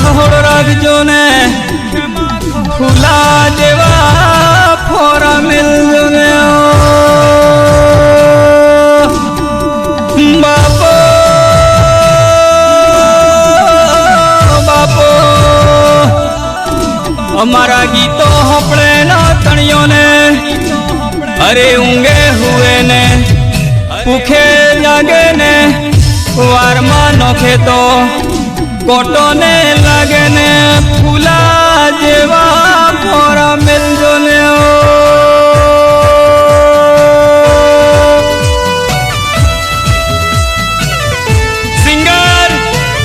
खहोड़ राखजो ने फूला जेवा फोरा मिलजो ने बापो बापो हमारा गीतो हपड़े ना तणियों ने अरे ऊंगे हुए ने भूखे जागे ने वार नोखे तो कोटो ने लागे ने फूला जेवा फोरा मिलजो ने सिंगर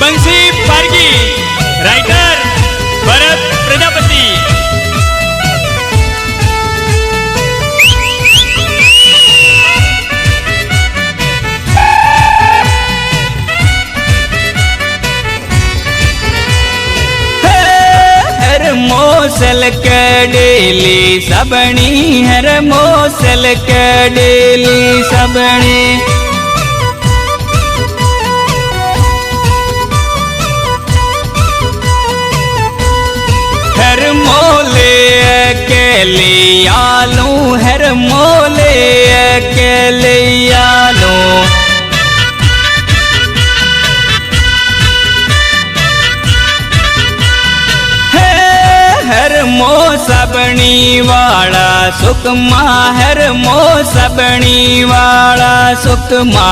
बंसी पारगी, राइटर भरत प्रजापति। मोसल के डेली सबनी हर मोसल के डेली सबनी हर मोले के लियालू हर मोले के लियालू हर मो सबनी वाला सुखमा हर मो सबनी वाला सुखमा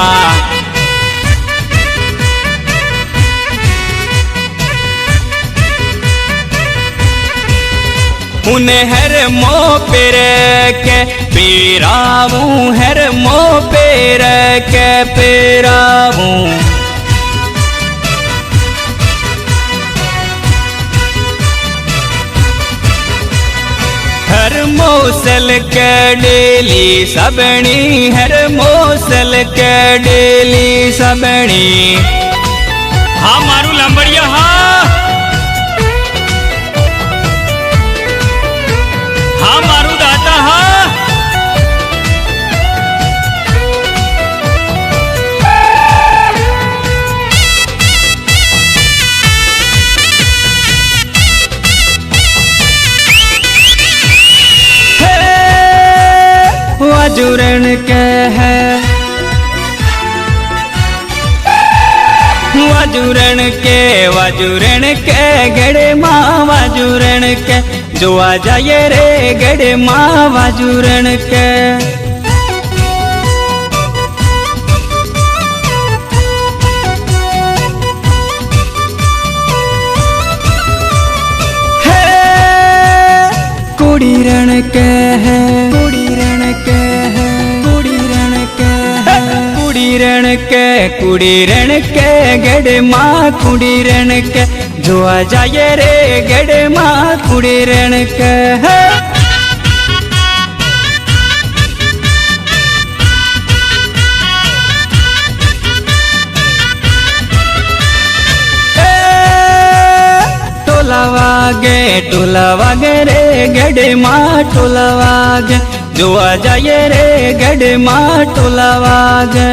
उन्हें हर मो पेर के पेरावू हर मो पेर के पेरावू हर मोसल के डेली सबनी हर मोसल के डेली सबनी हाँ मारू लंबड़िया हाँ हाँ मारू दाता हाँ वाजुरण के है वाजुरण के गड़े माँ वाजुरण के जो आ जाए रे गड़े माँ वाजुरण के कुड़ी रण के है कुड़ी रण के है कुड़ी रण के है कुड़ी रण के कुड़ी रण के गड़े माँ कुड़ी रण के जो आ जाए रे गड़े माँ कुड़ी रण के है टोला वागे रे गड़े माँ टोला वागे जो आ जाए रे गड़े माँ टोला वागे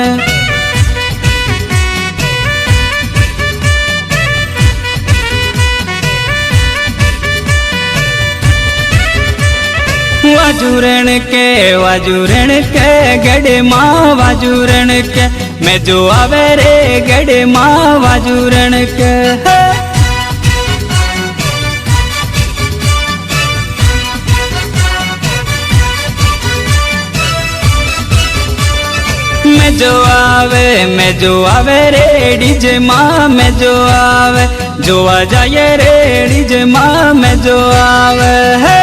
वाजुरण के गड़े माँ वाजुरण के मैं जो आवे रे गड़े माँ वाजुरण के मैं जो आवे रे डीजे माँ मैं जो आवे जो आ जाए रे डीजे माँ मैं जो आवे है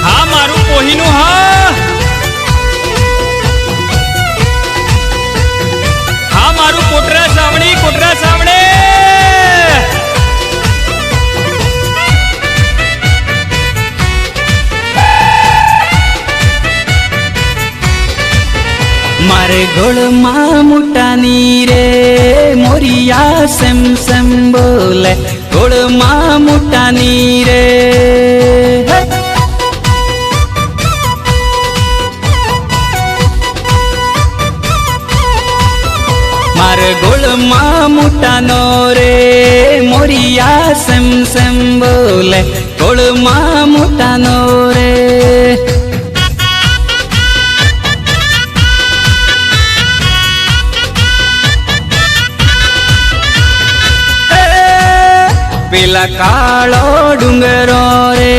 हाँ मारू कोहिनू हाँ हाँ मारू कोटरा सावणे मारे गोड़ माँ मुटानी रे मोरिया सेम सेम बोले गोड़ माँ मुटानी रे मारे गोड़ माँ મોટાનો રે મોરિયા સેમ સેમ બોલે કોળમાં મોટાનો રે પેલા કાળો ડુંગરો રે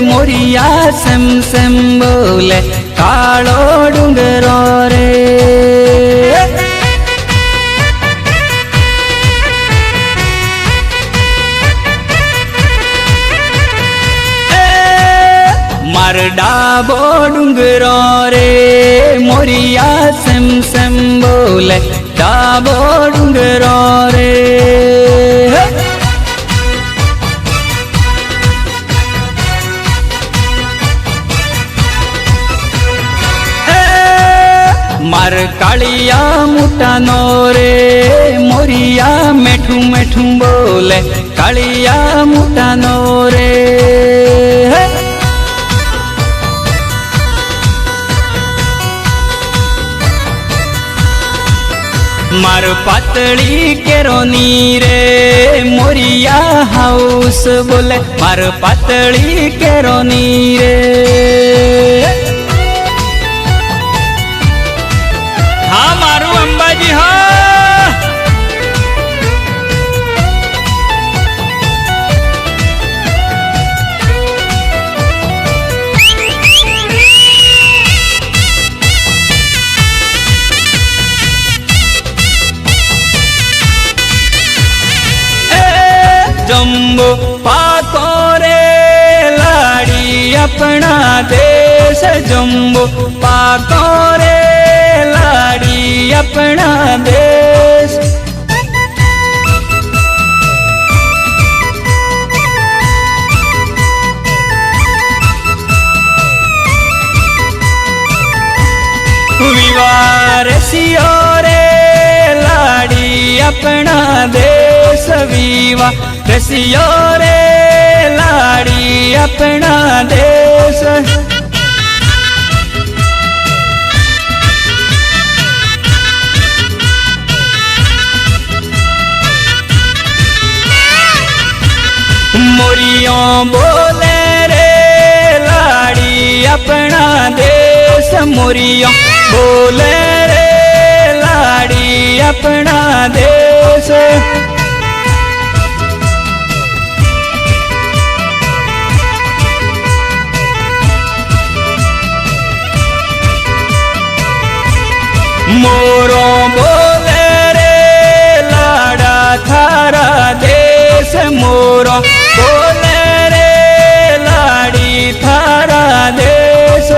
મોરિયા સેમ સેમ બોલે કાળો ડુંગરો રે માર ડાબો ડુંગરો રે મોરિયા સેમ સેમ બોલે ડાબો ડુંગરો રે માર કાળિયા મોટાનો રે મોરિયા મેઠું મેઠું બોલે કાળિયા મોટાનો રે માર પાતળી કેરોની રે મોરિયા હાઉસ બોલે માર પાતળી કેરોની રે હા મારું અંબાજી હા જંબો પાકો રે લાડી આપણા દેશ જંબો પાકો રે લાડી આપણા દેશ વિવાર સિયો રે લાડી આપણા દેશ વિવા રસિયો રે લાડી આપણા દેશ મોરિયો બોલે રે લાડી આપણા દેશ મોરિયો બોલે રે લાડી આપણા દેશ મોરો બોલે રે લાડા થારા દેશ મોરો બોલે રે લાડી થારા દેશ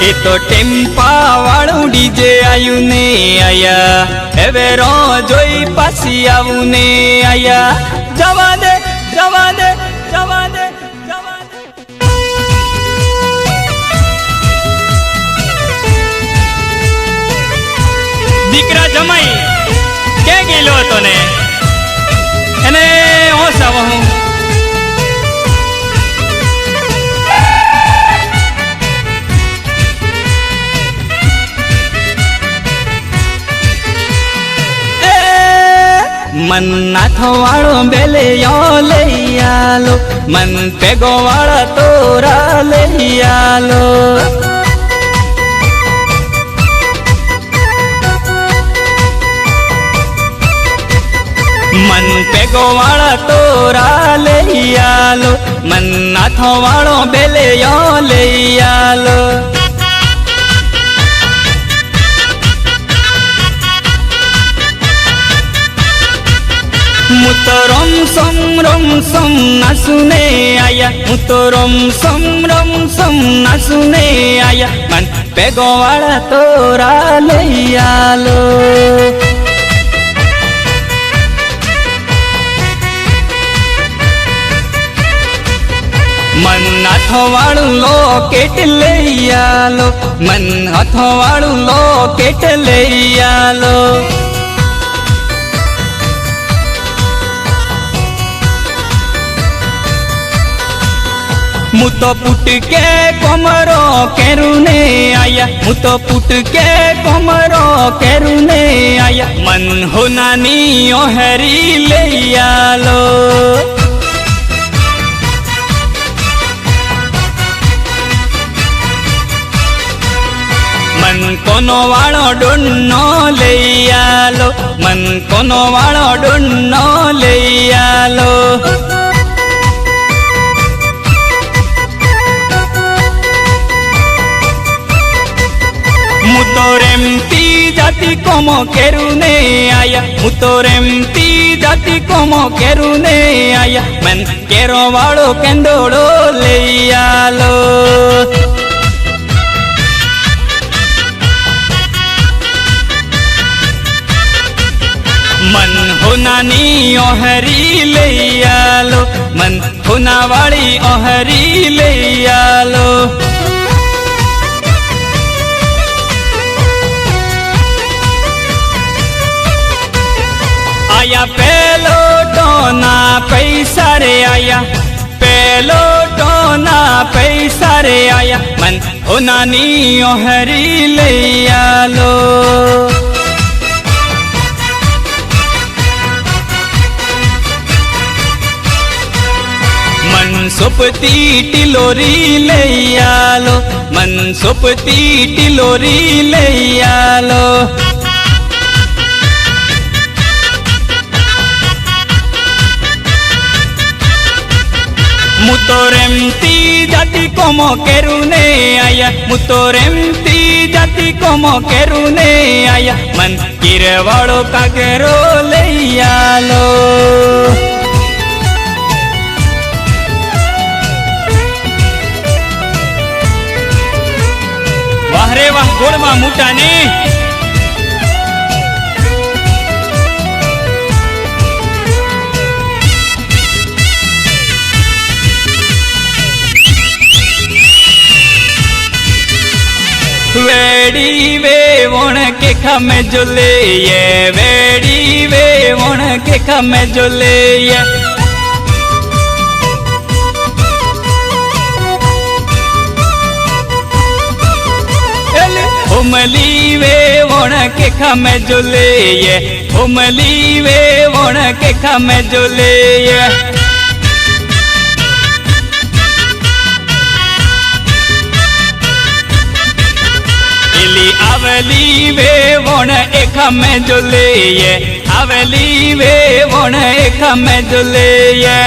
એ તો ટેમ્પા વાળું ડીજે આયું ને આયા હવે રો જોઈ પાછી આવું ને આયા જવા દે જવા દે જવા દે જવા દે દીકરા જમાઈ ક્યાં ગયેલો હતો ને એને હોશ આવો હું મન નાથો વાળો બેલે લઈ આલો મન પેગો વાળા તોરા લઈ આલો મન પેગો વાળા તોરા લઈ આલો મન નાથો વાળો બેલે લઈ આલો મુતરમ સમરમ સમ નાસુને આયા મુતરમ સમરમ સમ નાસુને આયા મન પેગો વાળા તોરા લઈ આલો મન હાથો વાળું લોકેટ લઈ આલો મન હાથો વાળું લોકેટ લઈ આલો मु तो पुट के कोमरो केरुने आया, मु तो पुट के कोमरो केरुने आया। मन हो नानी ओहरी ले आलो, मन कोनो वाळो डोन्नो ले आलो, मन कोनो वाळो डोन्नो ले आलो। मु तो रेमती जाति कोमो केरुने आया, मु तो रेमती जाति कोमो केरुने आया। मन केरो वाळो केंदोळो ले आलो, मन हो नानी ओहरी ले आलो, मन होना वाली ओहरी ले आलो। आया पेलो टोना पैसा रे आया, पेलो टोना पैसा रे आया। मन हो नानी ओहरी ले आलो, मन सोपती टिलोरी ले आलो, मन सोपती टिलोरी ले आलो। मु तो रेमती जाति कोमो केरुने आया, मु तो रेमती जाति कोमो केरुने आया। मन किरवाड़ो कागरो ले आलो, वाह रे वाह गोळमा मुटाने। वेड़ी वे वण के खामे जोले ये, वेड़ी वे वण के खामे जोले ये। होमली वे वण के खामे जोले ये, होमली वे वण के खामे जोले ये। आवली वे वण एखा में जोले ये, आवली वे वण एखा में जोले ये।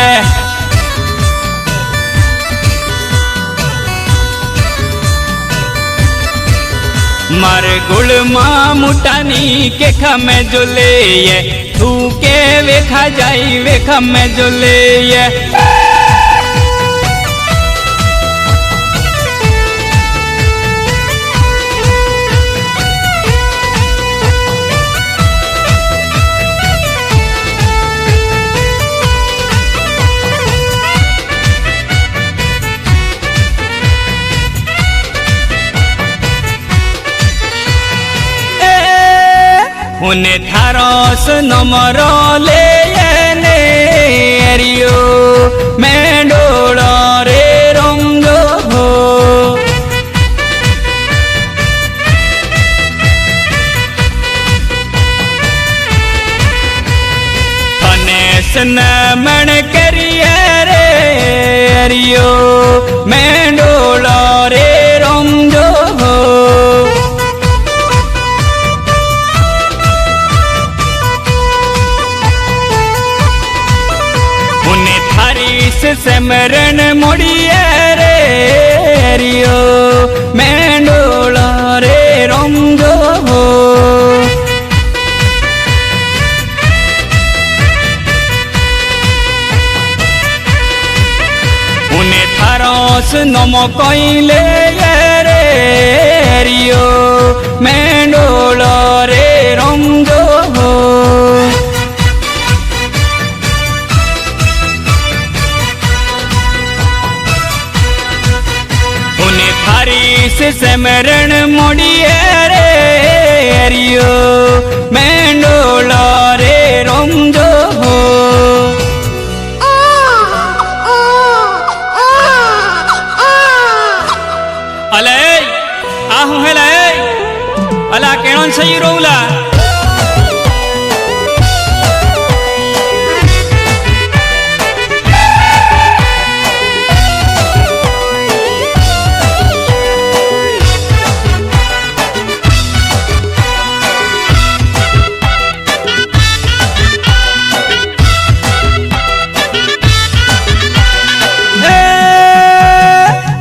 मार गुड़ माँ मुटानी के खा में जोले ये, तू के वेखा जाई वेखा में जोले ये। उन्हें थारोस नमरो ले ने एरियो मैं डोलो रे रंगो हो। फनेस न मन करिए रे एरियो मैं डोलो रे रंगो हो। सेमरन मोड़िए रे रियो मैं डोला रे रंगो हो। उन्हें थारोस नमो कोइले रे रियो मैं डोला रे रंगो हो। सेमरण मोड़िए रे रियो मैं डोला रे रंगो हो। सही रोवला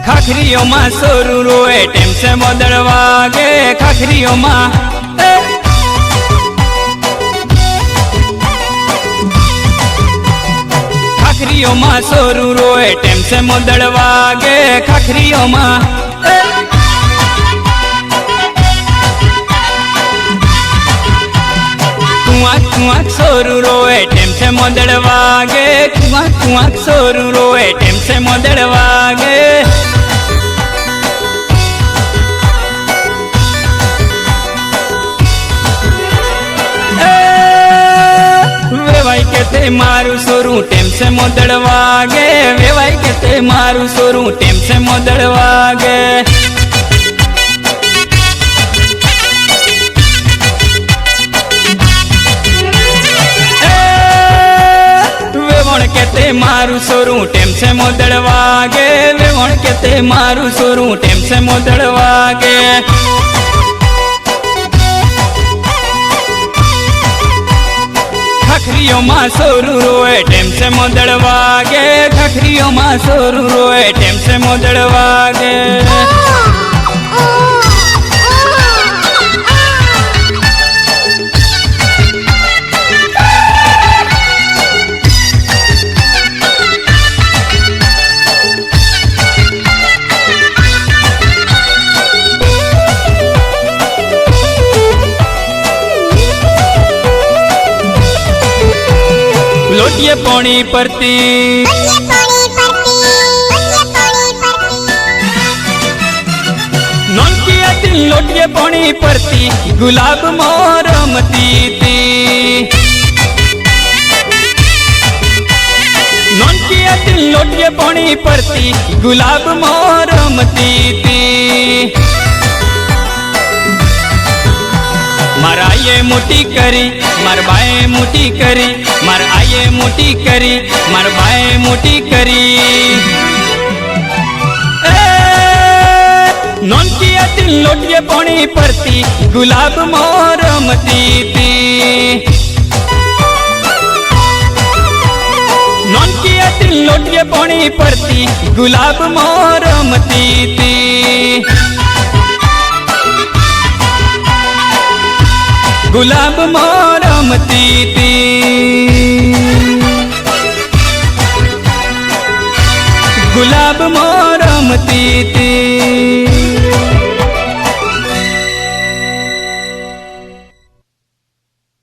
खाखरियों माँ सोरू रोए टेम से मोदड़ वागे खाखरियों माँ खाखरियों माँ सोरू रोए टेम से मोदड़ वागे खाखरियों माँ कुआक सोरू रोए टेम से मोदड़ वागे कुआक सोरू रोए टेम से मोदड़ वागे वेवाई कहते मारू सोरू टेम से मोदड़ वागे वेवाई कहते मारू सोरू टेम से मोदड़ वागे वेवण कहते मारू सोरू टेम से मोदड़ वागे वेवण कहते मारू सोरू टेम से मोदड़ वागे खखरियों माँ सोरू रोए टेम से मोदड़ वागे खखरियों माँ सोरू रोए टेम से मोदड़ वागे लोटिए पौनी परती नौनकी दिल लोटिए पौनी परती गुलाब मोरमती थी नौनकी दिल लोटिए पौनी परती गुलाब मोरमती थी मार आये मोटी करी मार बाए मोटी करी मार आये मोटी करी मार बाए मोटी करी नौनकी दिल लोटिए पौनी परती गुलाब मोरमती थी नौनकी दिल लोटिए पौनी परती गुलाब मोरमती थी गुलाब मोरमती थी गुलाब मोरमती थी।